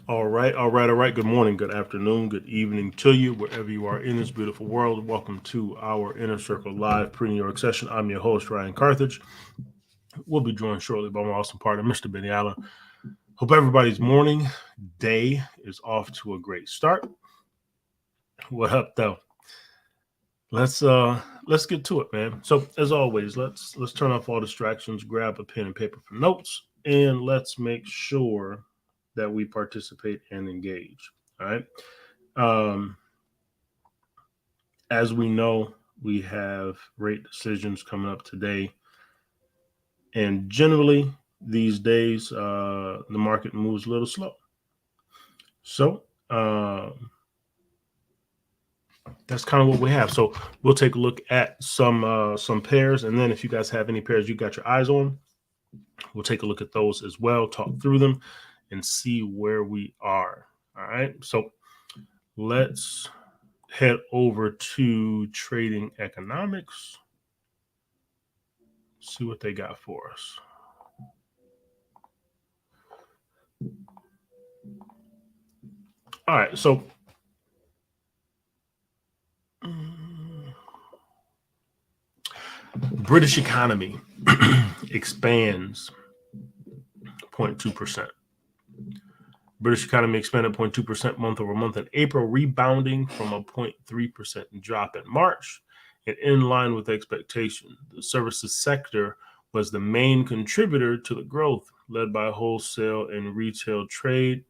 All right, all right, all right. Good morning, good afternoon, good evening to you, wherever you are in this beautiful world. Welcome to our Inner Circle Live pre-New York session. I'm your host, Ryan Carthage. We'll be joined shortly by my awesome partner, Mr. Benny Allen. Hope everybody's morning, day is off to a great start. What up, though? Let's get to it, man. So as always, let's turn off all distractions, grab a pen and paper for notes, and let's make sure that we participate and engage. All right. Um, as we know, we have rate decisions coming up today, and generally these days, the market moves a little slow. So that's kind of what we have. So we'll take a look at some pairs, and then if you guys have any pairs you got your eyes on, we'll take a look at those as well, talk through them, and see where we are. All right. So let's head over to Trading Economics. See what they got for us. All right, so British economy expands 0.2%. British economy expanded 0.2% month over month in April, rebounding from a 0.3% drop in March, and in line with expectation. The services sector was the main contributor to the growth, led by wholesale and retail trade,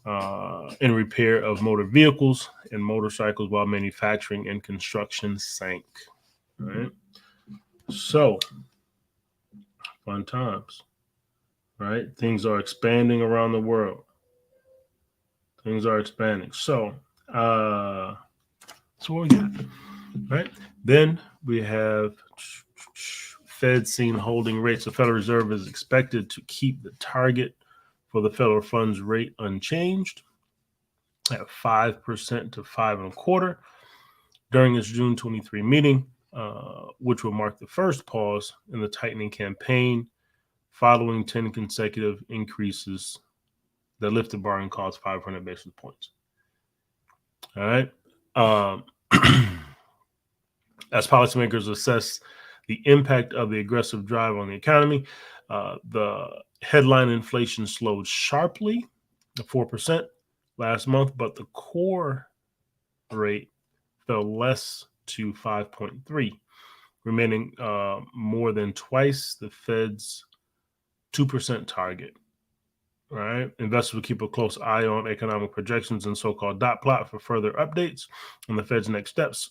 and repair of motor vehicles and motorcycles, while manufacturing and construction sank. All right. So, fun times, right? Things are expanding around the world. Things are expanding. So, that's what we got, right? Then we have Fed seen holding rates. The Federal Reserve is expected to keep the target for the federal funds rate unchanged at 5% to 5.25% during its June 23 meeting, which will mark the first pause in the tightening campaign following 10 consecutive increases that lifted borrowing costs 500 basis points. All right. As policymakers assess the impact of the aggressive drive on the economy, the headline inflation slowed sharply to 4% last month, but the core rate fell less to 5.3, remaining more than twice the Fed's 2% target. Right, investors will keep a close eye on economic projections and so-called dot plot for further updates on the Fed's next steps,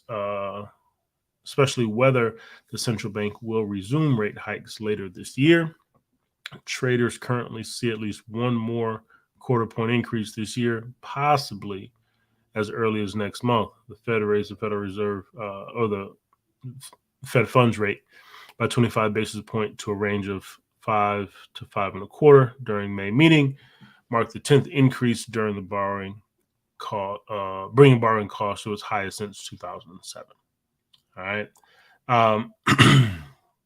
especially whether the central bank will resume rate hikes later this year. Traders currently see at least one more quarter point increase this year, possibly as early as next month. The Fed raised the Federal Reserve or the Fed funds rate by 25 basis points to a range of 5 to 5.25 during May meeting, marked the 10th increase during the bringing borrowing costs to its highest since 2007. All right.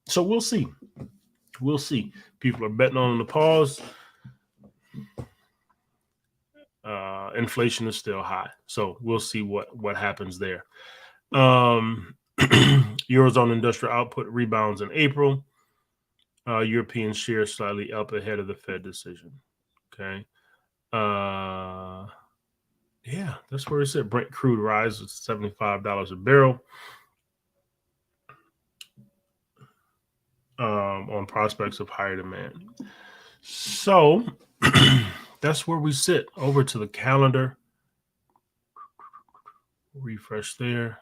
So we'll see. We'll see. People are betting on the pause. Inflation is still high, so we'll see what happens there. Eurozone industrial output rebounds in April. European shares slightly up ahead of the Fed decision. Okay. Yeah, that's where it's at. Brent crude rises $75 a barrel on prospects of higher demand. So that's where we sit. Over to the calendar. Refresh there.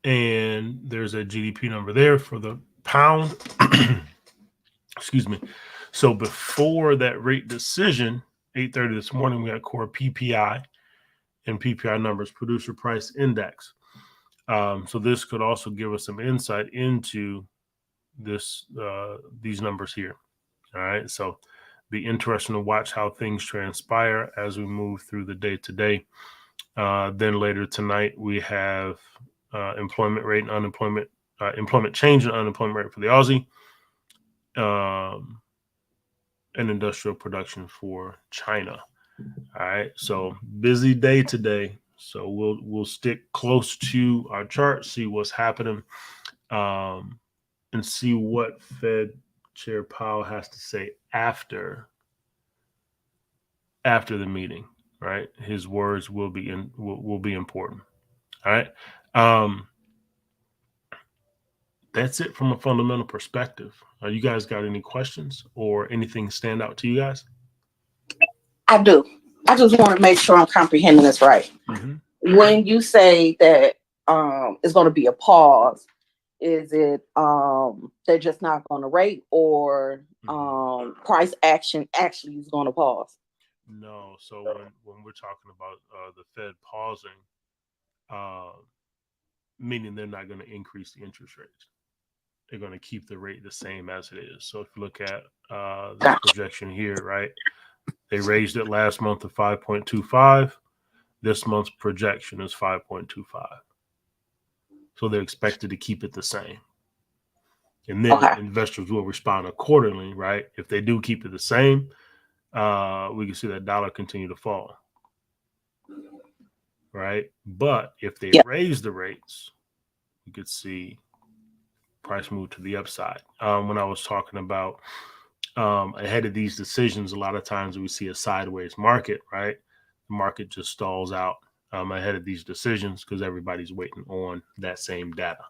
And there's a GDP number there for the pound. Excuse me. So before that rate decision, 8:30 this morning, we had core PPI and PPI numbers, producer price index. So this could also give us some insight into these numbers here. All right. So be interesting to watch how things transpire as we move through the day today. Then later tonight, we have employment rate and employment change and unemployment rate for the Aussie. and industrial production for China. All right, so busy day today. So we'll stick close to our chart, see what's happening, and see what Fed Chair Powell has to say after the meeting. Right, his words will be important. All right. That's it from a fundamental perspective. You guys got any questions or anything stand out to you guys? I do. I just want to make sure I'm comprehending this right. Mm-hmm. When you say that it's going to be a pause, is it they're just not going to rate, or price action actually is going to pause? No. So when we're talking about the Fed pausing, meaning they're not going to increase the interest rates. They're going to keep the rate the same as it is. So if you look at this projection here, right, they raised it last month to 5.25. This month's projection is 5.25. So they're expected to keep it the same. And then investors will respond accordingly, right? If they do keep it the same, we can see that dollar continue to fall, right? But if they raise the rates, you could see price move to the upside. When I was talking about ahead of these decisions, a lot of times we see a sideways market, right? The market just stalls out ahead of these decisions because everybody's waiting on that same data.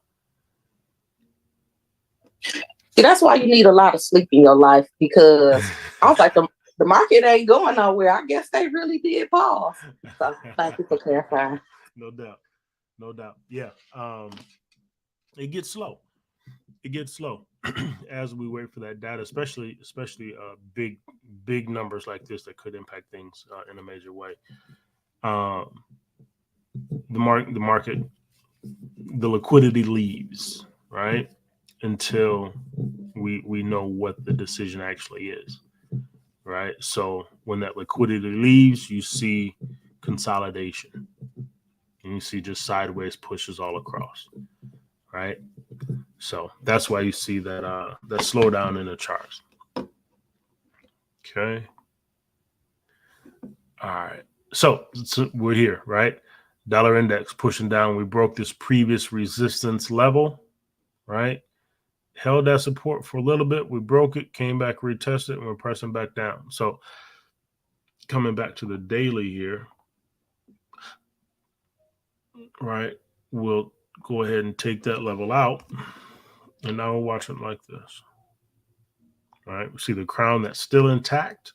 See, that's why you need a lot of sleep in your life, because I was like, the market ain't going nowhere. I guess they really did pause. So thank you for clarifying. No doubt. Yeah. It gets slow. As we wait for that data, especially big numbers like this that could impact things in a major way. The market, the liquidity leaves, right, until we know what the decision actually is, right? So when that liquidity leaves, you see consolidation, and you see just sideways pushes all across, right? So that's why you see that that slowdown in the charts. Okay. All right. So we're here, right? Dollar index pushing down. We broke this previous resistance level, right? Held that support for a little bit. We broke it, came back, retested, and we're pressing back down. So coming back to the daily here, right? We'll go ahead and take that level out. And now we're watching like this. All right. We see the crown that's still intact,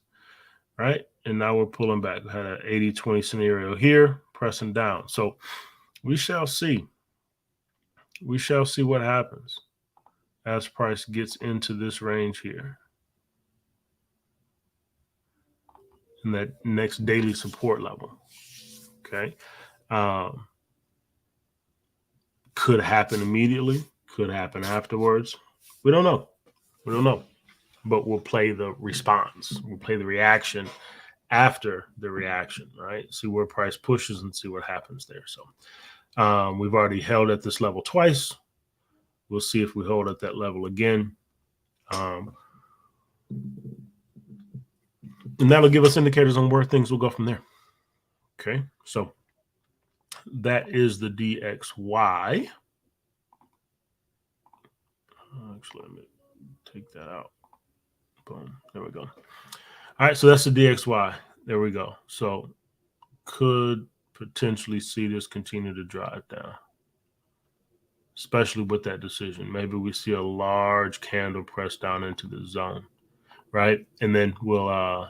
right? And now we're pulling back. We had an 80-20 scenario here, pressing down. So we shall see. We shall see what happens as price gets into this range here. And that next daily support level. Okay. Could happen immediately, could happen afterwards. We don't know. But we'll play the response. We'll play the reaction after the reaction, right? See where price pushes and see what happens there. So we've already held at this level twice. We'll see if we hold at that level again. And that'll give us indicators on where things will go from there. Okay, so that is the DXY. Actually, let me take that out. Boom. There we go. All right, so that's the DXY. There we go. So could potentially see this continue to drive down, especially with that decision. Maybe we see a large candle press down into the zone, right? And then we'll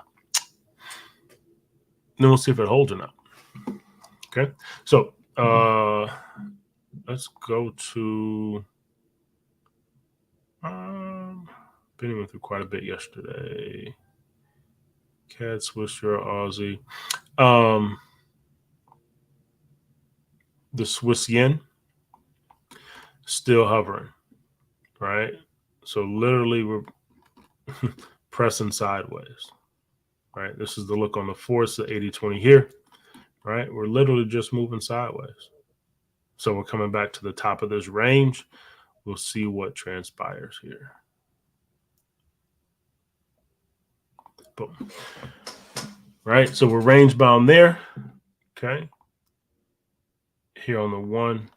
see if it holds or not. Okay, so let's go to Penny went through quite a bit yesterday. CAD, Swiss Euro, Aussie. The Swiss yen still hovering, right? So literally we're pressing sideways, right? This is the look on the force, the 80-20 here, right? We're literally just moving sideways. So we're coming back to the top of this range. We'll see what transpires here. Boom. Right. So we're range bound there. Okay. Here on the 1,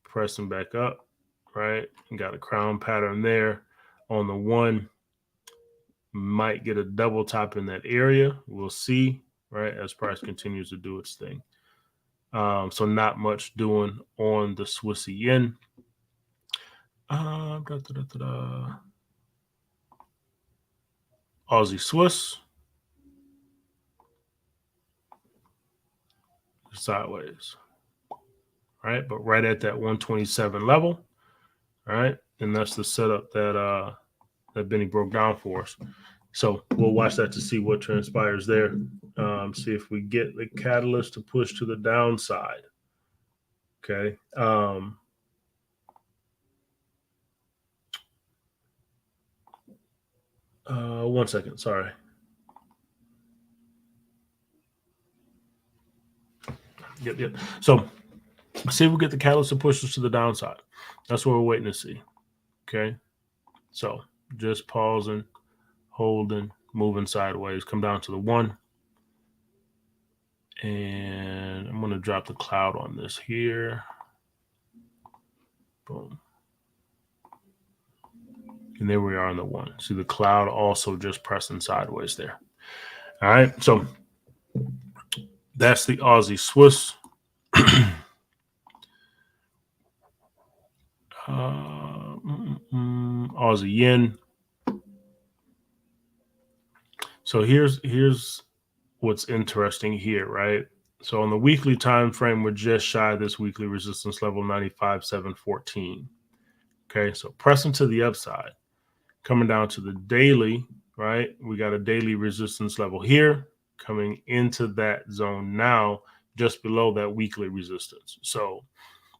pressing back up. Right. And got a crown pattern there on the 1. Might get a double top in that area. We'll see. Right. As price continues to do its thing. So not much doing on the Swissy yen. Aussie Swiss. Sideways. Right, but right at that 127 level. All right, and that's the setup that that Benny broke down for us. So we'll watch that to see what transpires there. See if we get the catalyst to push to the downside. Okay. 1 second. Sorry. Yep. So see if we get the catalyst to push us to the downside. That's what we're waiting to see. Okay. So just pausing, holding, moving sideways. Come down to the 1. And I'm going to drop the cloud on this here. Boom. And there we are on the 1. See the cloud also just pressing sideways there. All right. So that's the Aussie Swiss. Aussie yen. So here's what's interesting here, right? So on the weekly time frame, we're just shy of this weekly resistance level 95,714. Okay, so pressing to the upside. Coming down to the daily, right? We got a daily resistance level here, coming into that zone now, just below that weekly resistance. So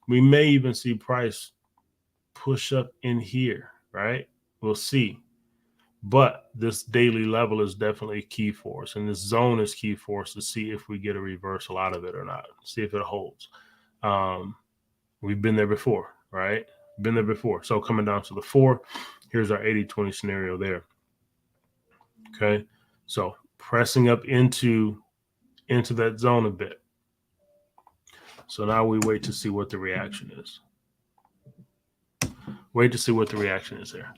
we may even see price push up in here, right? We'll see. But this daily level is definitely key for us. And this zone is key for us to see if we get a reversal out of it or not, see if it holds. We've been there before, right? Been there before. So coming down to the 4, here's our 80-20 scenario there. Okay. So pressing up into that zone a bit. So now we wait to see what the reaction is. Wait to see what the reaction is there.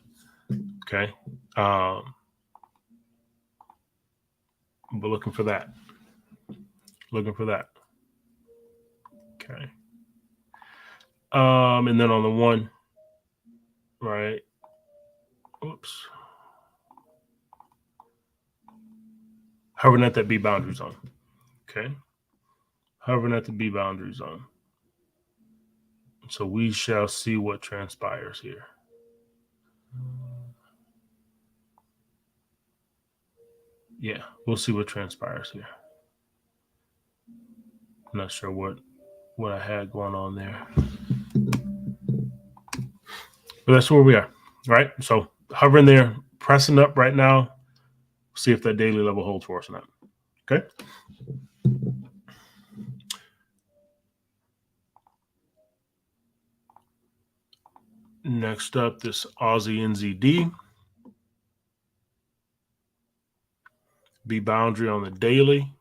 Okay. But looking for that. Looking for that. Okay. And then on the 1, right? Oops. Hovering at that B boundary zone. Okay. Hovering at the B boundary zone. So we shall see what transpires here. Yeah, we'll see what transpires here. I'm not sure what I had going on there. But that's where we are, right? So hovering there, pressing up right now. See if that daily level holds for us or not. Okay. Next up, this Aussie NZD. B boundary on the daily.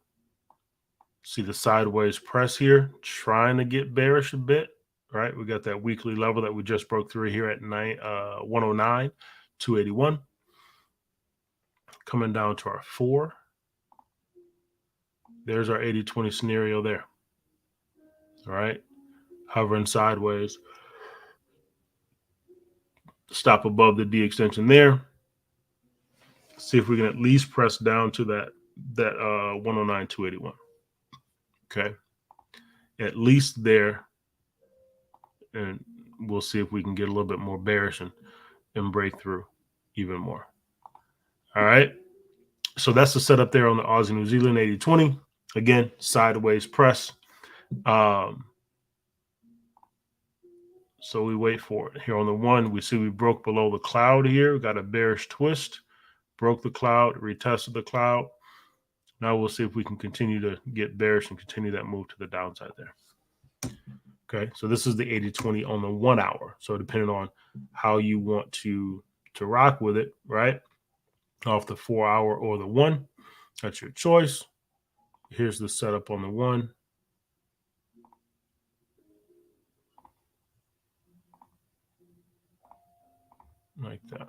See the sideways press here, trying to get bearish a bit, right? We got that weekly level that we just broke through here at 109, 281. Coming down to our 4. There's our 80-20 scenario there. All right. Hovering sideways. Stop above the D extension there. See if we can at least press down to that 109, 281. Okay. At least there. And we'll see if we can get a little bit more bearish and break through even more. All right. So that's the setup there on the Aussie New Zealand 80-20. Again, sideways press. So we wait for it. Here on the 1, we see we broke below the cloud here. We got a bearish twist. Broke the cloud, retested the cloud. Now we'll see if we can continue to get bearish and continue that move to the downside there. Okay, so this is the 80-20 on the 1 hour. So depending on how you want to rock with it, right? off the 4 hour or the 1. That's your choice. Here's the setup on the 1. Like that.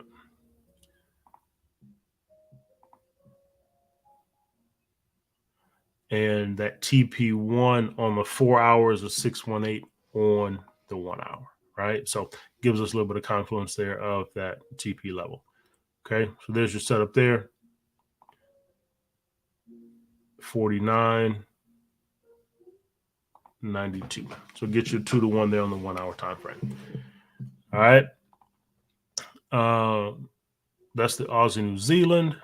And that TP1 on the 4 hours is 618 on the 1 hour, right? So gives us a little bit of confluence there of that TP level. Okay, so there's your setup there. 49.92. So get your 2 to 1 there on the 1 hour time frame. All right. That's the Aussie New Zealand.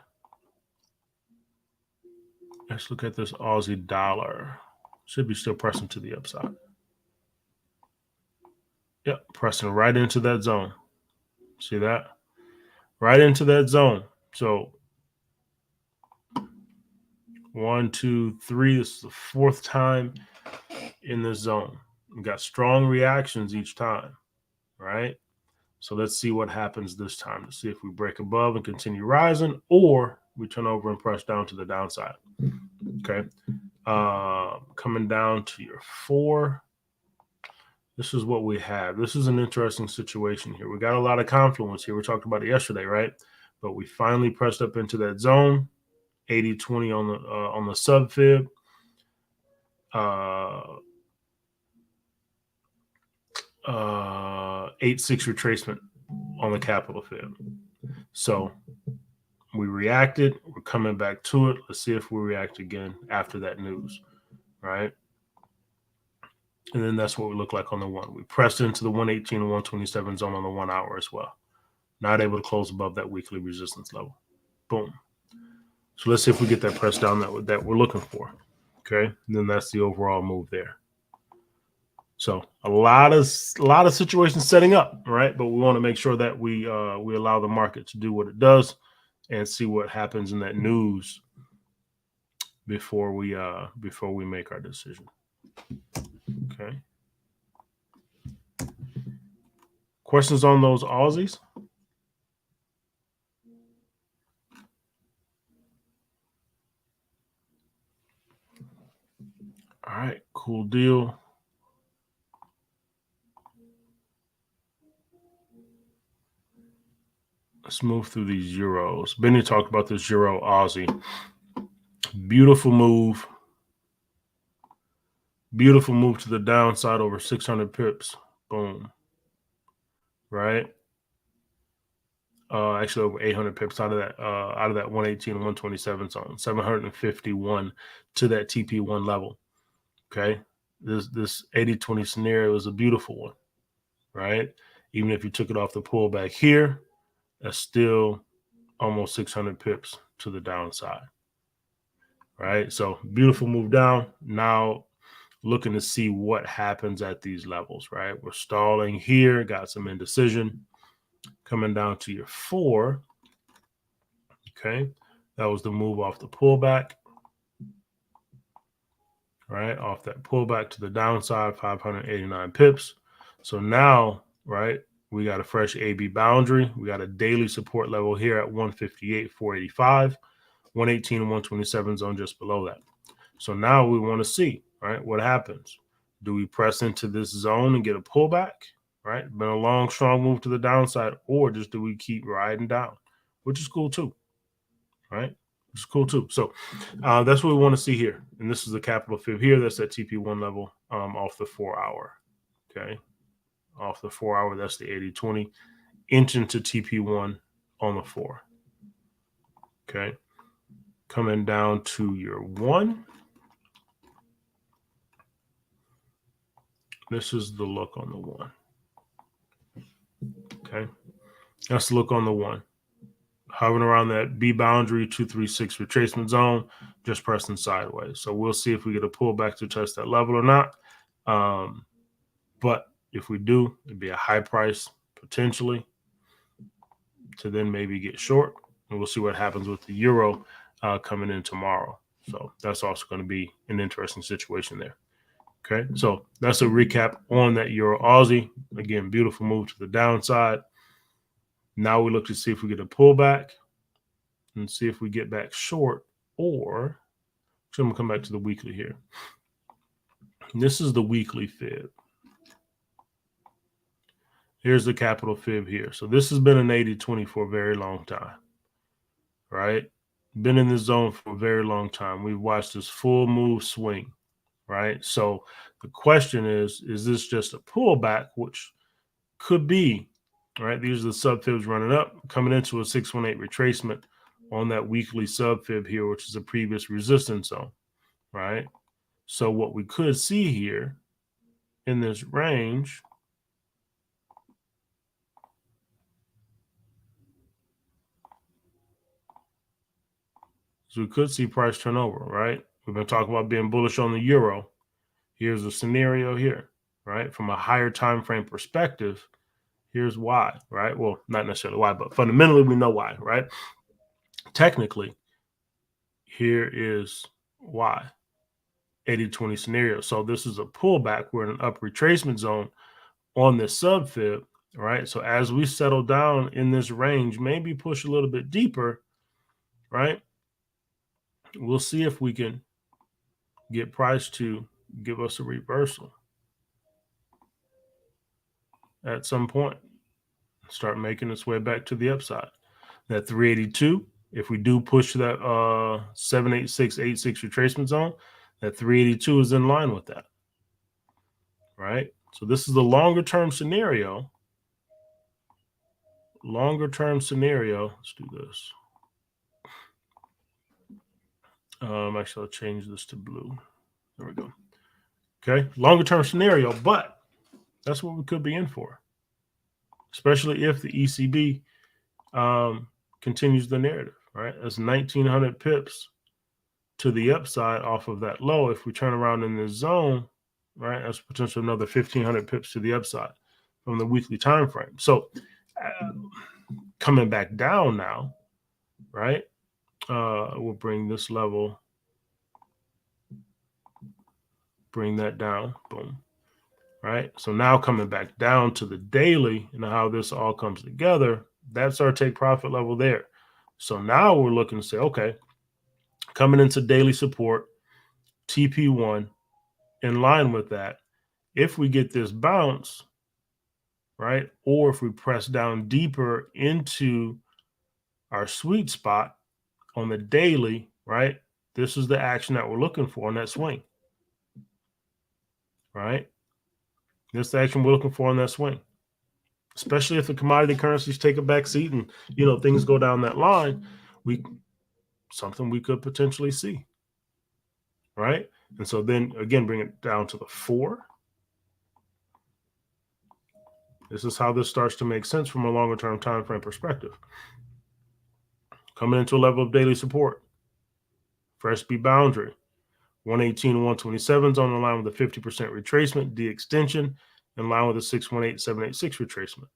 Let's look at this Aussie dollar. Should be still pressing to the upside. Yep, pressing right into that zone. See that? Right into that zone. So 1, 2, 3. This is the 4th time in this zone. We got strong reactions each time, right? So let's see what happens this time to see if we break above and continue rising, or we turn over and press down to the downside. Okay. Coming down to your 4. This is what we have. This is an interesting situation here. We got a lot of confluence here. We talked about it yesterday, right? But we finally pressed up into that zone. 80-20 on the sub fib. 8-6 retracement on the capital fib. So we reacted. We're coming back to it. Let's see if we react again after that news, right? And then that's what we look like on the 1. We pressed into the 118 and 127 zone on the 1 hour as well. Not able to close above that weekly resistance level. Boom. So let's see if we get that press down that we're looking for. Okay. And then that's the overall move there. So a lot of situations setting up, right? But we want to make sure that we allow the market to do what it does and see what happens in that news before we make our decision. Okay. Questions on those Aussies? All right, cool deal. Let's move through these euros. Benny talked about this euro Aussie. Beautiful move. Beautiful move to the downside over 600 pips. Boom. Right? Actually over 800 pips out of that 118 and 127 zone. 751 to that TP1 level. Okay. This 80-20 scenario is a beautiful one. Right? Even if you took it off the pullback here, that's still almost 600 pips to the downside. Right? So beautiful move down. Now looking to see what happens at these levels, right? We're stalling here, got some indecision. Coming down to your 4. Okay. That was the move off the pullback. Right? Off that pullback to the downside, 589 pips. So now, right, we got a fresh AB boundary. We got a daily support level here at 158, 485, 118 and 127 zone just below that. So now we want to see, right, what happens. Do we press into this zone and get a pullback? Right? Been a long, strong move to the downside, or just do we keep riding down, which is cool too, right? Which is cool too. So that's what we want to see here. And this is the capital fib here. That's that TP1 level off the 4 hour. Okay. Off the 4 hour, that's the 80-20. Inch into TP1 on the 4. Okay. Coming down to your 1. This is the look on the 1. Okay. That's the look on the 1. Hovering around that B boundary, 236 retracement zone, just pressing sideways. So we'll see if we get a pullback to test that level or not. But if we do, it'd be a high price potentially to then maybe get short. And we'll see what happens with the euro coming in tomorrow. So that's also going to be an interesting situation there. Okay, so that's a recap on that euro Aussie. Again, beautiful move to the downside. Now we look to see if we get a pullback. and see if we get back short, or I'm going to come back to the weekly here. This is the weekly fib. Here's the capital fib here. So this has been an 80-20 for a very long time, right? Been in this zone for a very long time. We've watched this full move swing, right? So the question is this just a pullback, which could be, right? These are the sub fibs running up, coming into a 618 retracement on that weekly sub fib here, which is a previous resistance zone, right? So what we could see here in this range is we could see price turnover, right? We've been talking about being bullish on the euro. Here's a scenario here, right? From a higher time frame perspective, here's why, right? Well, not necessarily why, but fundamentally we know why, right? Technically, here is why. 80-20 scenario. So this is a pullback. We're in an up retracement zone on this sub fib, right? So as we settle down in this range, maybe push a little bit deeper, right? We'll see if we can get price to give us a reversal at some point. Start making its way back to the upside. That 382, if we do push that 78686 retracement zone, that 382 is in line with that, right? So this is the longer term scenario. Let's do this. Actually, I'll change this to blue. There we go. Okay, longer term scenario, but that's what we could be in for, especially if the ECB continues the narrative, right? That's 1,900 pips to the upside off of that low. If we turn around in this zone, right, that's potentially another 1,500 pips to the upside from the weekly time frame. So coming back down now, right? We'll bring this level, bring that down, boom, right? So now coming back down to the daily and how this all comes together, that's our take profit level there. So now we're looking to say, okay, coming into daily support, TP1, in line with that. If we get this bounce, right, or if we press down deeper into our sweet spot on the daily, right, this is the action that we're looking for in that swing, right? This is the action we're looking for in that swing, especially if the commodity currencies take a back seat and, you know, things go down that line, something we could potentially see, right? And so then again, bring it down to the 4. This is how this starts to make sense from a longer term time frame perspective. Coming into a level of daily support, fresh B boundary, 118 and 127 is on the line with a 50% retracement, D extension, in line with a 618, 786 retracement,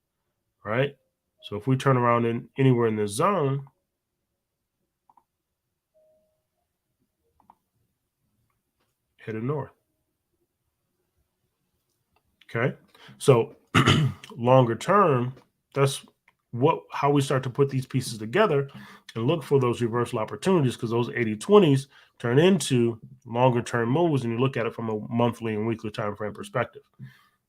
right? So if we turn around in anywhere in this zone, headed north. Okay, so longer term, that's how we start to put these pieces together and look for those reversal opportunities, because those 80-20s turn into longer term moves, and you look at it from a monthly and weekly time frame perspective,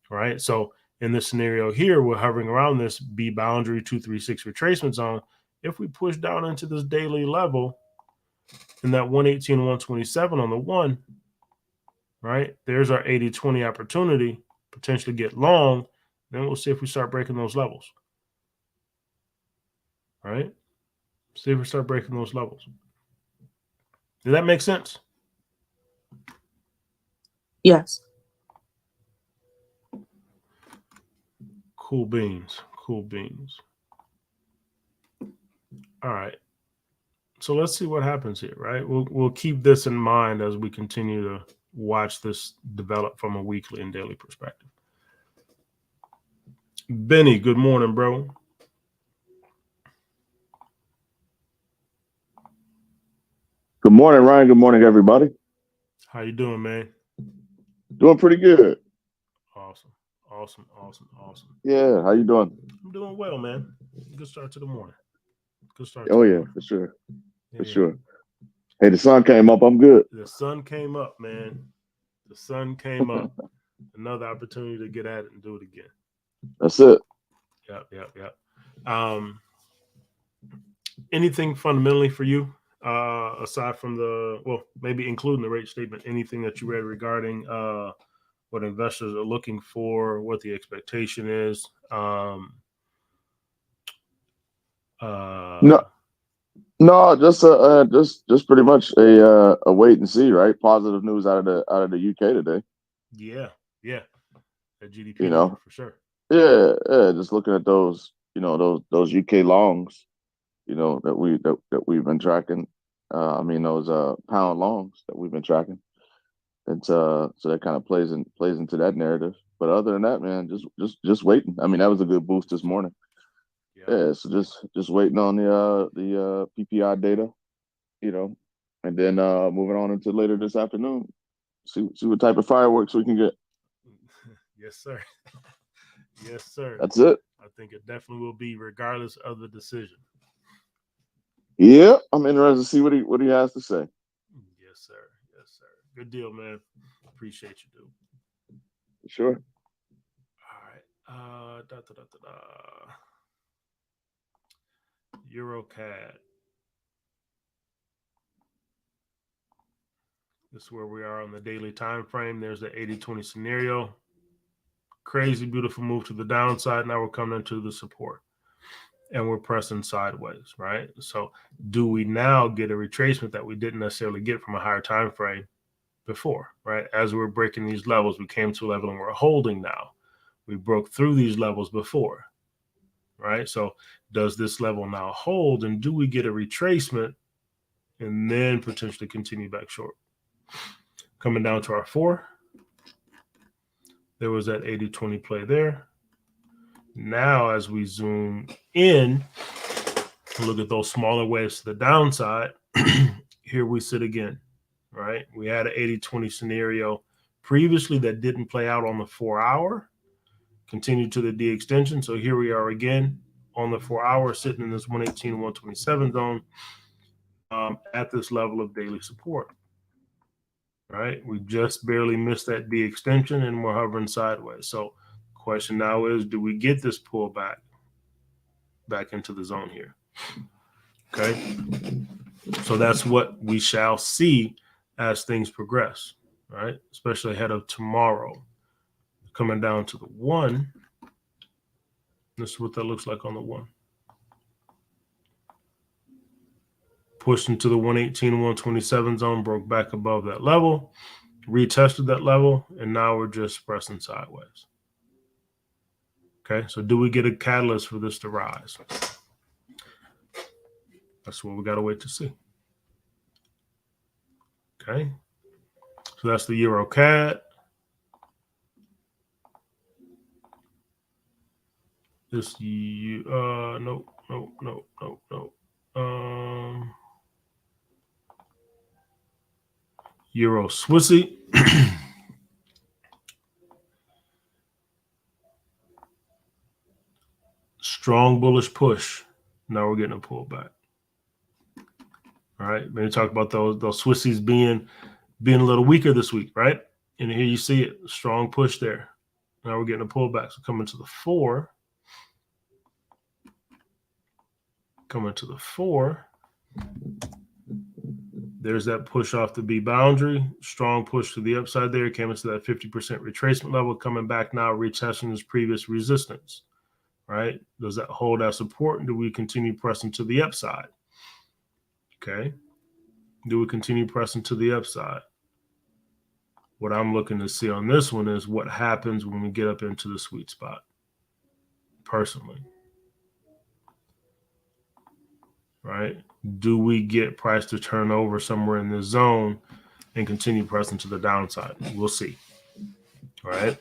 right? So in this scenario here, we're hovering around this B boundary 236 retracement zone. If we push down into this daily level in that 118 and 127 on the 1, right, there's our 80-20 opportunity, potentially get long. Then we'll see if we start breaking those levels, right? See if we start breaking those levels. Did that make sense? Yes. Cool beans. Cool beans. All right. So let's see what happens here, right? We'll keep this in mind as we continue to watch this develop from a weekly and daily perspective. Benny, good morning, bro. Good morning, Ryan. Good morning, everybody. How you doing, man? Doing pretty good. Awesome. Yeah, how you doing? I'm doing well, man. Good start to the morning. Good start. Oh yeah, for sure. For sure. Hey, the sun came up. I'm good. The sun came up, man. The sun came up. Another opportunity to get at it and do it again. That's it. Yep. Anything fundamentally for you, aside from maybe including the rate statement, anything that you read regarding what investors are looking for, what the expectation is? No, just pretty much a wait and see, right? Positive news out of the UK today. Yeah. That GDP number for sure. Yeah. Just looking at those, those UK longs, that we've been tracking. Those pound longs that we've been tracking. And so that kind of plays into that narrative. But other than that, man, just waiting. I mean, that was a good boost this morning. Yeah, so just waiting on the PPI data, and then moving on into later this afternoon. See what type of fireworks we can get. Yes, sir. Yes, sir. That's it. I think it definitely will be, regardless of the decision. Yeah, I'm interested to see what he has to say. Yes, sir. Good deal, man. Appreciate you, dude. Sure. All right. EuroCAD. This is where we are on the daily time frame. There's the 80-20 scenario. Crazy, beautiful move to the downside. Now we're coming into the support. And we're pressing sideways, right? So do we now get a retracement that we didn't necessarily get from a higher time frame before, right? As we're breaking these levels, we came to a level and we're holding now. We broke through these levels before, right? So does this level now hold, and do we get a retracement and then potentially continue back short? Coming down to our 4, there was that 80-20 play there. Now, as we zoom in, look at those smaller waves to the downside. Here we sit again, right? We had an 80-20 scenario previously that didn't play out on the 4-hour, continued to the D extension. So here we are again on the 4-hour, sitting in this 118-127 zone at this level of daily support, right? We just barely missed that D extension and we're hovering sideways. So the question now is, do we get this pullback back into the zone here? Okay. So that's what we shall see as things progress, right? Especially ahead of tomorrow. Coming down to the 1. This is what that looks like on the 1. Pushed into the 118-127 zone, broke back above that level, retested that level, and now we're just pressing sideways. Okay, so do we get a catalyst for this to rise? That's what we got to wait to see. Okay, so that's the EuroCAD. This no. Euro Swissy. Strong bullish push. Now we're getting a pullback. All right. When you talk about those Swissies being a little weaker this week, right? And here you see it. Strong push there. Now we're getting a pullback. So coming to the 4. Coming to the 4. There's that push off the B boundary. Strong push to the upside there. Came into that 50% retracement level. Coming back now, retesting this previous resistance. Right? Does that hold our support? And do we continue pressing to the upside? Okay. Do we continue pressing to the upside? What I'm looking to see on this one is what happens when we get up into the sweet spot, personally. Right? Do we get price to turnover somewhere in this zone and continue pressing to the downside? We'll see. Right?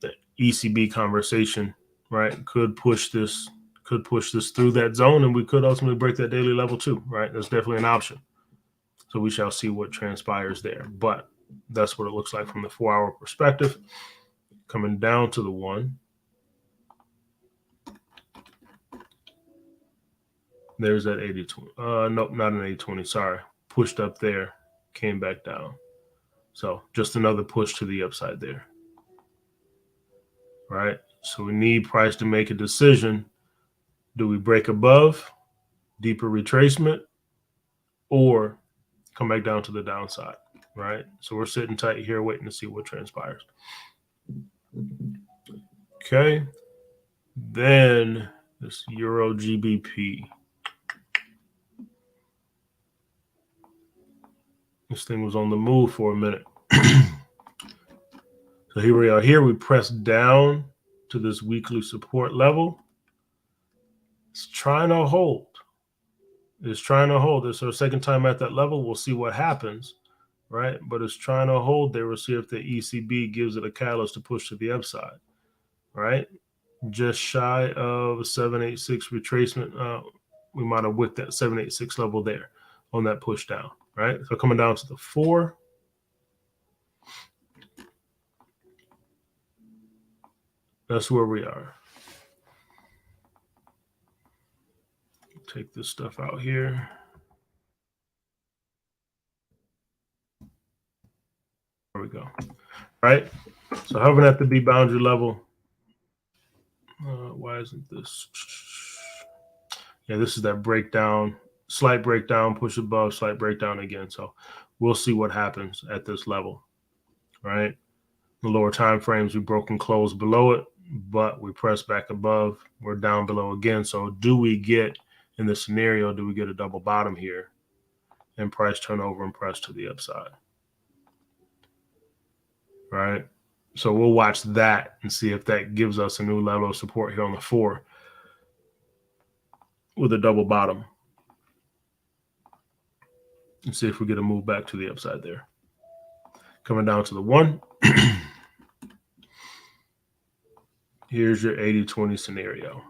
The ECB conversation, right, could push this through that zone, and we could ultimately break that daily level too, right? That's definitely an option. So we shall see what transpires there. But that's what it looks like from the 4-hour perspective. Coming down to the 1. There's that 80-20. Nope, not an 80-20. Sorry. Pushed up there, came back down. So just another push to the upside there. Right? So we need price to make a decision. Do we break above, deeper retracement, or come back down to the downside? Right? So we're sitting tight here waiting to see what transpires. Okay. Then this Euro GBP. This thing was on the move for a minute. So here we are. Here we press down to this weekly support level. It's trying to hold. It's trying to hold. It's our second time at that level. We'll see what happens, right? But it's trying to hold there. We'll see if the ECB gives it a catalyst to push to the upside, right? Just shy of a 786 retracement. We might have wicked that 786 level there on that push down, right? So coming down to the 4. That's where we are. Take this stuff out here. There we go. Right? So hovering at the B boundary level. Why isn't this? Yeah, this is that breakdown, slight breakdown, push above, slight breakdown again. So we'll see what happens at this level, right? The lower time frames, we broke and closed below it, but we press back above. We're down below again. So do we get, in this scenario, do we get a double bottom here and price turnover and press to the upside, right? So we'll watch that and see if that gives us a new level of support here on the 4 with a double bottom. And see if we get a move back to the upside there. Coming down to the 1. Here's your 80-20 scenario.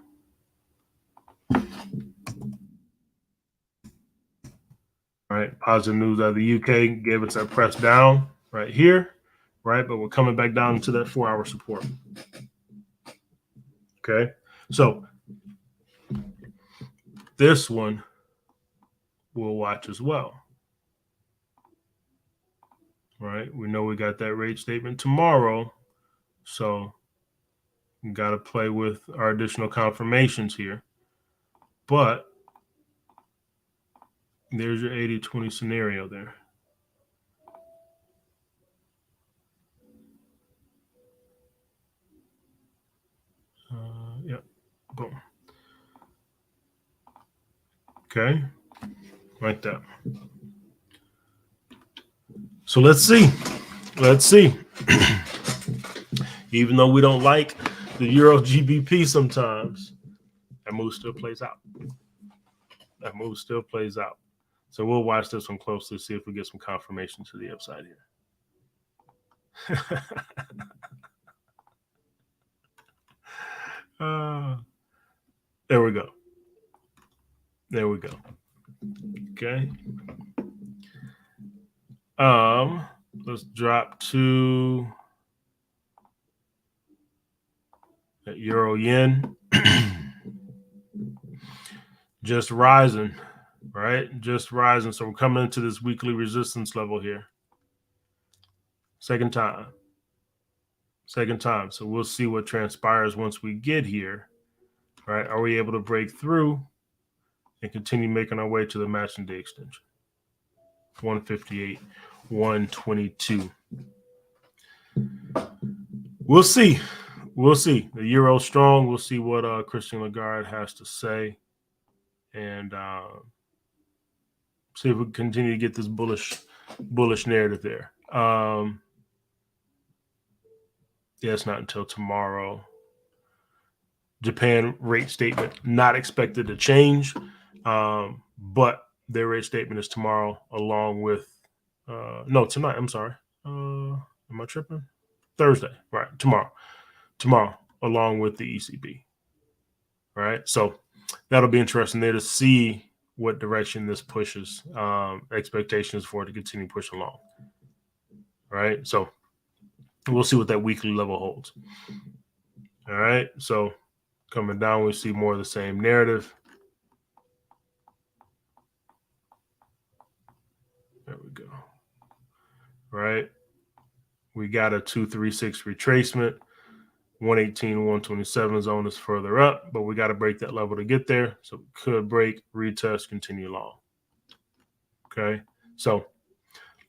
All right, positive news out of the UK gave us that press down right here, right? But we're coming back down to that 4-hour support. Okay, so this one we'll watch as well. Right, we know we got that rate statement tomorrow, so we got to play with our additional confirmations here. But there's your 80-20 scenario there. Yep. Boom. Okay. Like that. So let's see. Let's see. Even though we don't like the Euro GBP sometimes, that move still plays out. That move still plays out. So we'll watch this one closely, see if we get some confirmation to the upside here. There we go. There we go. Okay. Let's drop to that Euro Yen. Just rising, right? Just rising. So we're coming into this weekly resistance level here. Second time. So we'll see what transpires once we get here, right? Are we able to break through and continue making our way to the matching day extension? 158, 122. We'll see. We'll see. The Euro's strong. We'll see what Christian Lagarde has to say, and see if we can continue to get this bullish narrative there. Yeah, it's not until tomorrow. Japan rate statement not expected to change, but their rate statement is tomorrow, along with no, tonight. I'm sorry. Am I tripping? Thursday, right? Tomorrow, along with the ECB. Right. So that'll be interesting there to see what direction this pushes. Expectations for it to continue pushing along. Right. So we'll see what that weekly level holds. All right. So coming down, we see more of the same narrative. right? We got a 236 retracement. 118, 127 zone is further up, but we got to break that level to get there. So we could break, retest, continue long. Okay. So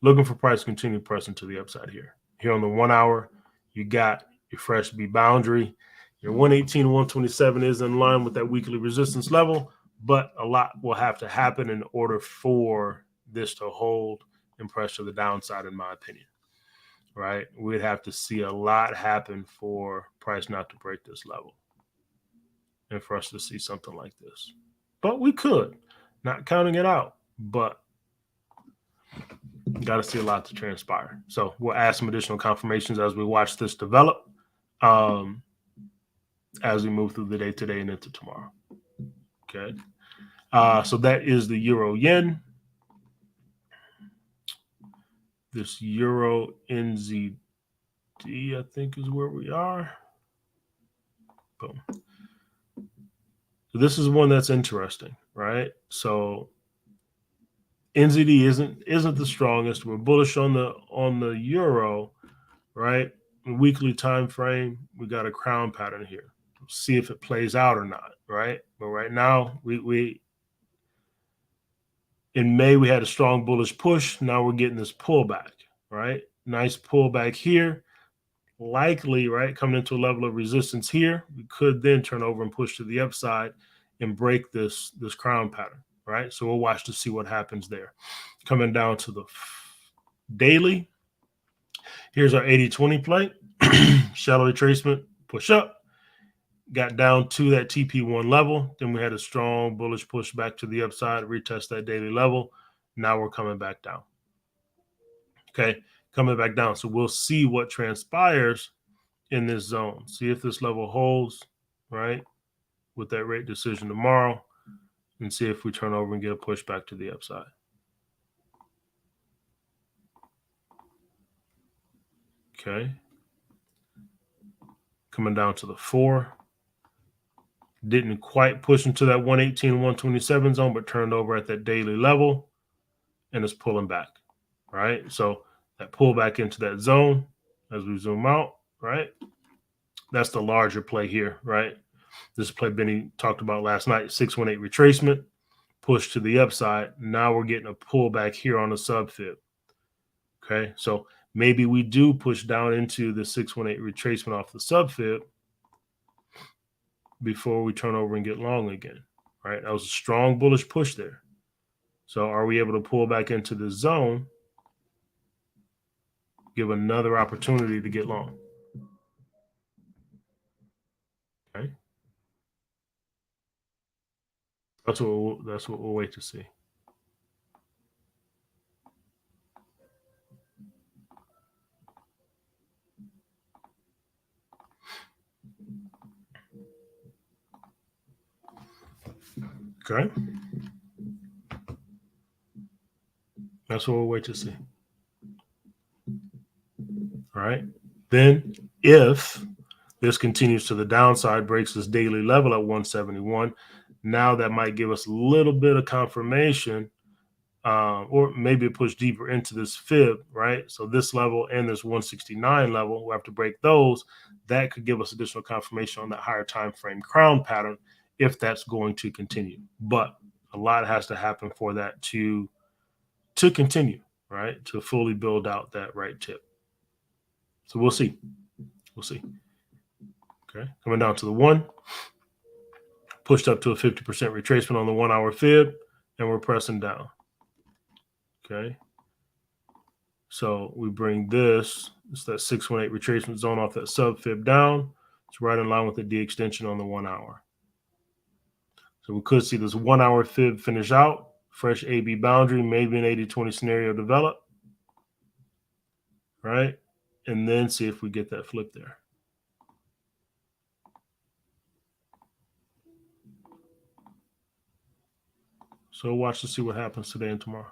looking for price to continue pressing to the upside here. Here on the 1 hour, you got your fresh B boundary. Your 118, 127 is in line with that weekly resistance level, but a lot will have to happen in order for this to hold and press to the downside, in my opinion. Right? We'd have to see a lot happen for price not to break this level and for us to see something like this. But we could, not counting it out, but got to see a lot to transpire. So we'll add some additional confirmations as we watch this develop, as we move through the day today and into tomorrow. Okay. So that is the euro yen. This euro NZD, I think, is where we are. Boom. So this is one that's interesting, right? So NZD isn't the strongest. We're bullish on the euro, right? Weekly time frame, we got a crown pattern here. We'll see if it plays out or not, right? But right now, we in May we had a strong bullish push. Now we're getting this pullback, right? Nice pullback here. Likely, right, coming into a level of resistance here. We could then turn over and push to the upside and break this crown pattern, right? So we'll watch to see what happens there. Coming down to the daily, here's our 80-20 play. Shallow retracement, push up, got down to that TP1 level. Then we had a strong bullish push back to the upside, retest that daily level. Now we're coming back down. Okay, coming back down. So we'll see what transpires in this zone. See if this level holds, right, with that rate decision tomorrow, and see if we turn over and get a push back to the upside. Okay. Coming down to the 4. Didn't quite push into that 118, 127 zone, but turned over at that daily level and is pulling back, right? So that pull back into that zone as we zoom out, right? That's the larger play here, right? This play Benny talked about last night, 618 retracement, push to the upside. Now we're getting a pullback here on the sub fib. Okay, so maybe we do push down into the 618 retracement off the sub fib before we turn over and get long again, right? That was a strong bullish push there. So are we able to pull back into the zone, give another opportunity to get long? Okay. That's what we'll wait to see. Okay. That's what we'll wait to see. All right. Then if this continues to the downside, breaks this daily level at 171, now that might give us a little bit of confirmation, or maybe a push deeper into this fib, right? So this level and this 169 level, we'll have to break those. That could give us additional confirmation on that higher time frame crown pattern if that's going to continue. But a lot has to happen for that to continue, right? To fully build out that right tip. So we'll see. We'll see. Okay. Coming down to the 1. Pushed up to a 50% retracement on the 1 hour fib, and we're pressing down. Okay. So we bring this, it's that 618 retracement zone off that sub fib down. It's right in line with the D extension on the 1 hour. So we could see this 1 hour fib finish out, fresh AB boundary, maybe an 80-20 scenario develop, right? And then see if we get that flip there. So watch to see what happens today and tomorrow.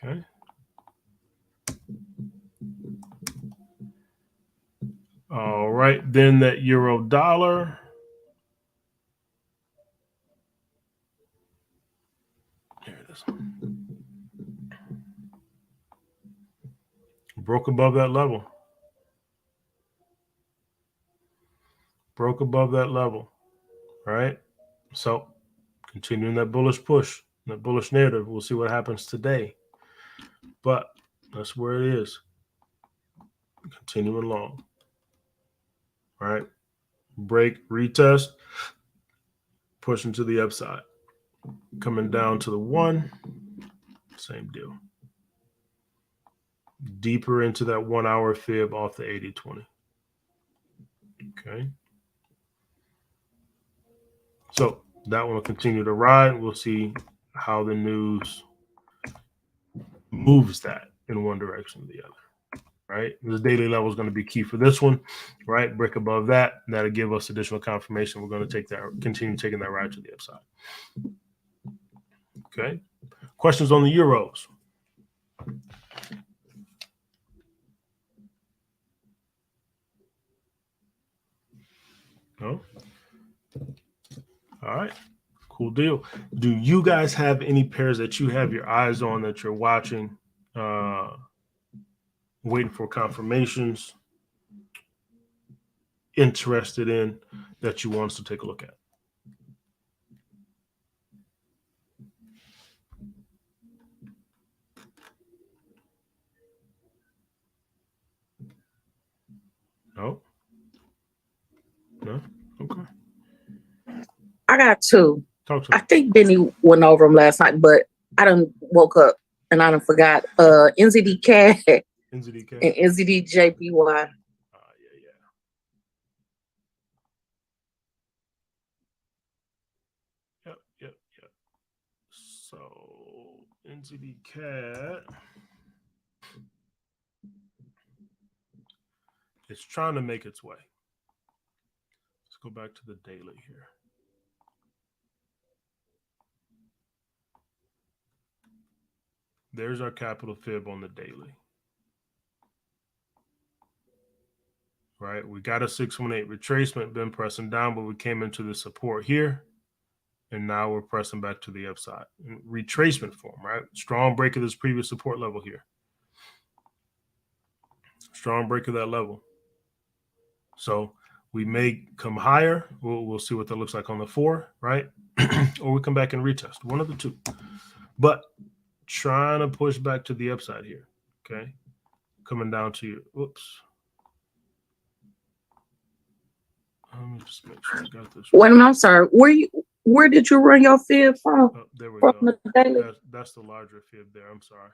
Okay. All right. Then that euro dollar. There it is. Broke above that level. Broke above that level. All right. So continuing that bullish push, that bullish narrative. We'll see what happens today. But that's where it is. Continuing long. All right. Break, retest, pushing to the upside. Coming down to the 1, same deal. Deeper into that 1 hour fib off the 80-20. Okay. So that one will continue to ride. We'll see how the news moves that in one direction or the other. Right. This daily level is going to be key for this one. Right. Break above that. That'll give us additional confirmation. We're going to take that, continue taking that ride to the upside. Okay. Questions on the euros? No. All right. Cool deal. Do you guys have any pairs that you have your eyes on that you're watching, waiting for confirmations, interested in, that you want us to take a look at? No? No? Okay. I got 2. Talk to I me. think Benny went over them last night, but I done woke up and I done forgot. NZD CAD NZDK? and NZD JPY. Yeah. Yep. So NZD CAD is trying to make its way. Let's go back to the daily here. There's our capital fib on the daily. Right, we got a 618 retracement, been pressing down, but we came into the support here, and now we're pressing back to the upside in retracement form. Right, strong break of this previous support level here. Strong break of that level. So we may come higher. We'll see what that looks like on the 4, right? Or we come back and retest, one of the two. But trying to push back to the upside here. Okay, coming down to you. Whoops. Let me just make sure I got this right. Wait a minute, I'm sorry. Where did you run your fib from? Oh, there we From go. the daily? That's the larger fib there. I'm sorry.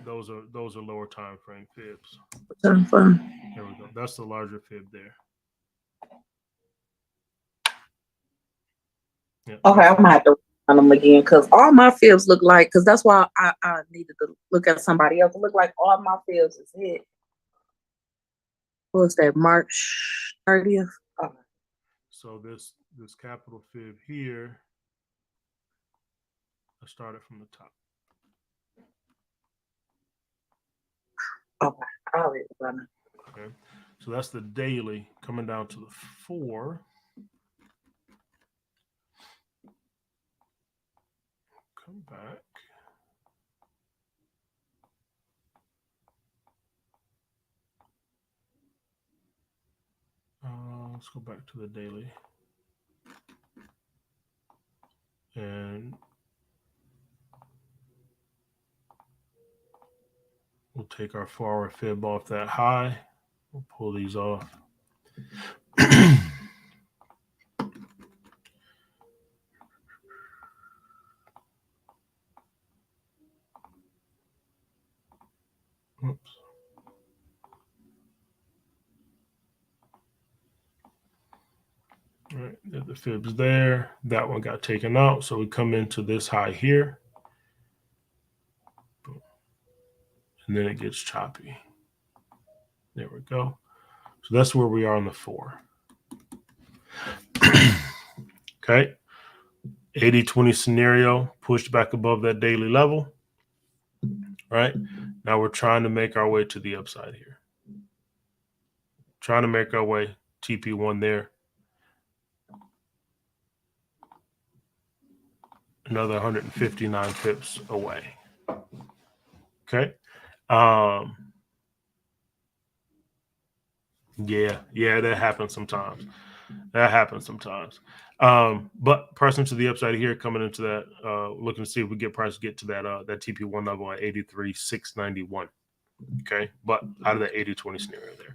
Those are lower time frame fibs. There we go. That's the larger fib there. Yeah, Okay, I'm gonna have to run them again because all my fibs look like, because that's why I needed to look at somebody else. It look like all my fibs is hit. What was that, March 30th? Okay. So this capital fib here, I started from the top. Okay, I already run it. Okay, so that's the daily coming down to the 4. Come back. Let's go back to the daily. And we'll take our 4-hour fib off that high. We'll pull these off. Oops. All right, the fib's there. That one got taken out. So we come into this high here. And then it gets choppy. There we go. So that's where we are on the 4. Okay. 80-20 scenario, pushed back above that daily level. Right. Now we're trying to make our way to the upside here. Trying to make our way. TP1 there. Another 159 pips away. Okay. Yeah, that happens sometimes. But pressing to the upside here, coming into that, looking to see if we get price to get to that TP1 level at 83,691. Okay, but out of the 80-20 scenario there.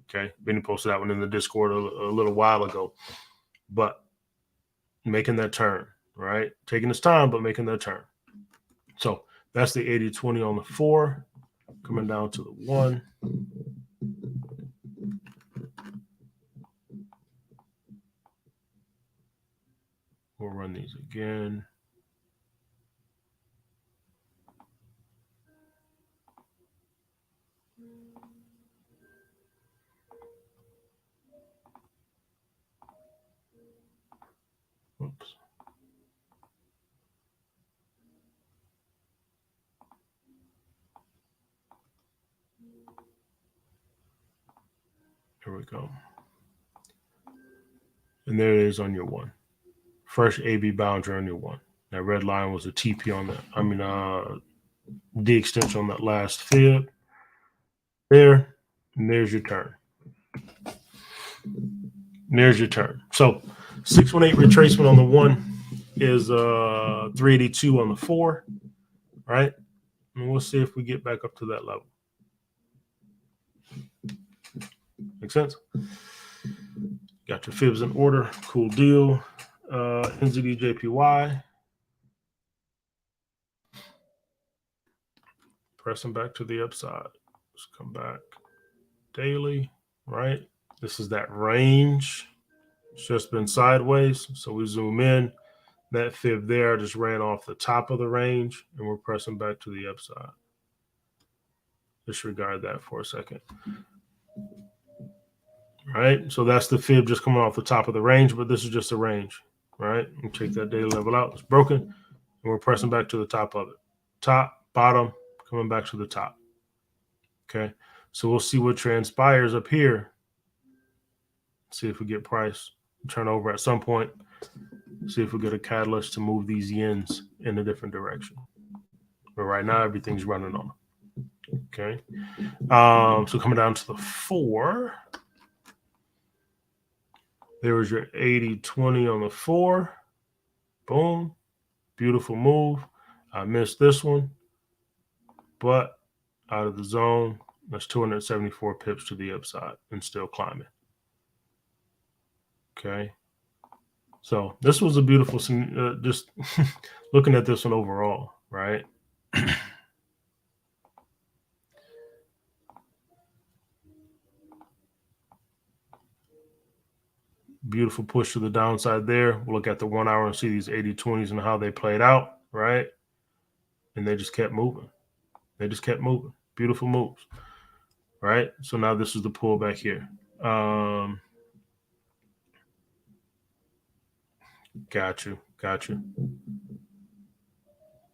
Okay, Benny posted that one in the Discord a little while ago, but making that turn, right? Taking its time, but making that turn. So that's the 80-20 on the 4, coming down to the 1. We'll run these again. Oops. Here we go. And there it is on your 1. First AB boundary on your 1. That red line was a TP on that. D extension on that last fib. There. And there's your turn. So 618 retracement on the 1 is 382 on the 4. Right? And we'll see if we get back up to that level. Make sense? Got your fibs in order. Cool deal. NZDJPY. Pressing back to the upside. Let's come back. Daily, right? This is that range. It's just been sideways. So we zoom in. That fib there just ran off the top of the range, and we're pressing back to the upside. Disregard that for a second. Right? So that's the fib just coming off the top of the range, but this is just a range. Right? And take that daily level out. It's broken. And we're pressing back to the top of it. Top, bottom, coming back to the top. Okay. So we'll see what transpires up here. See if we get price turn over at some point. See if we get a catalyst to move these yens in a different direction. But right now, everything's running on. Okay. So coming down to the 4. There was your 80-20 on the 4. Boom. Beautiful move. I missed this one. But out of the zone, that's 274 pips to the upside and still climbing. Okay. So this was a beautiful, just looking at this one overall, right? Beautiful push to the downside there. We'll look at the 1 hour and see these 80-20s and how they played out, right? And they just kept moving. Beautiful moves, right? So now this is the pullback here. Got you.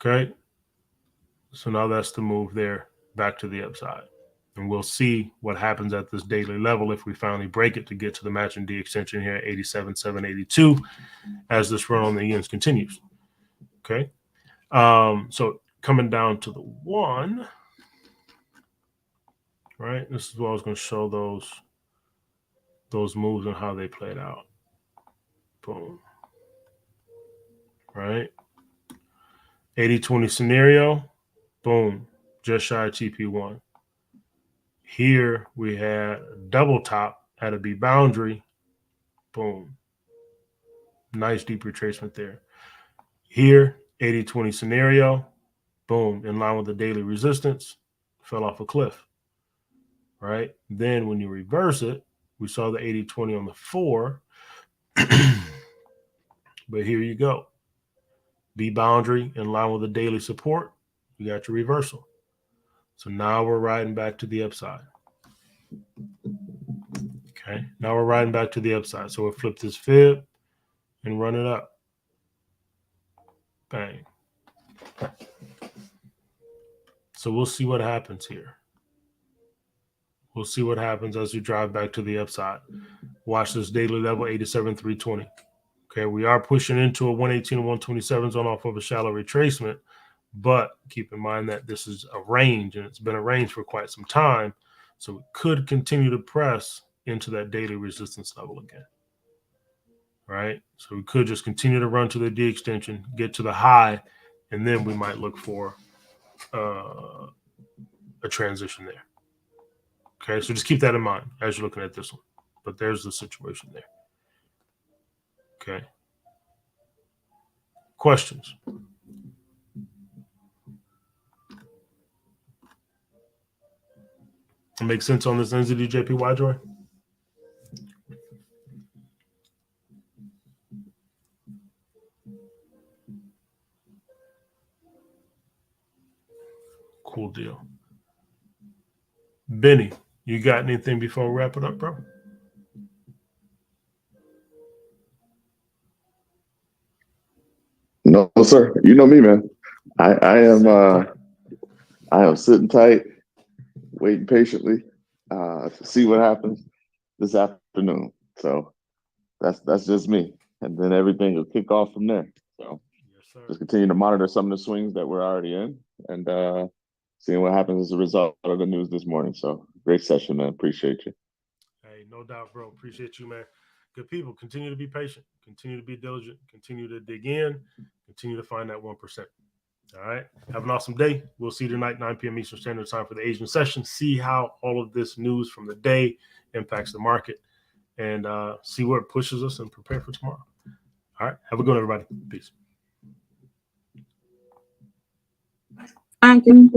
Okay. So now that's the move there back to the upside. And we'll see what happens at this daily level if we finally break it to get to the matching D extension here at 87,782 as this run on the yens continues. Okay. So coming down to the 1, right? This is what I was going to show those moves and how they played out. Boom. Right? 80-20 scenario. Boom. Just shy of TP1. Here we had a double top at a B boundary. Boom. Nice deep retracement there. Here, 80-20 scenario. Boom. In line with the daily resistance. Fell off a cliff. Right? Then when you reverse it, we saw the 80-20 on the 4. But here you go. B boundary in line with the daily support. You got your reversal. So now we're riding back to the upside. Okay. Now we're riding back to the upside. So we'll flip this fib and run it up. Bang. So we'll see what happens here. We'll see what happens as we drive back to the upside. Watch this daily level, 87,320. Okay, we are pushing into a 118 and 127 zone off of a shallow retracement, but keep in mind that this is a range, and it's been a range for quite some time. So it could continue to press into that daily resistance level again. Right? So we could just continue to run to the D extension, get to the high, and then we might look for a transition there. Okay, so just keep that in mind as you're looking at this one. But there's the situation there. Okay. Questions? Make sense on this NZD-JPY, Joy? Cool deal. Benny, you got anything before we wrap it up, bro? No, sir. You know me, man. I am sitting tight, waiting patiently to see what happens this afternoon. So that's just me, and then everything will kick off from there. So Yes, sir. just continue to monitor some of the swings that we're already in, and seeing what happens as a result of the news this morning. So great session, man. Appreciate you. Hey, no doubt, bro. Appreciate you, man. Good people. Continue to be patient. Continue to be diligent. Continue to dig in. Continue to find that 1%. All right. Have an awesome day. We'll see you tonight, 9 p.m. Eastern Standard Time for the Asian session. See how all of this news from the day impacts the market, and see where it pushes us and prepare for tomorrow. All right. Have a good one, everybody. Peace. Thank you.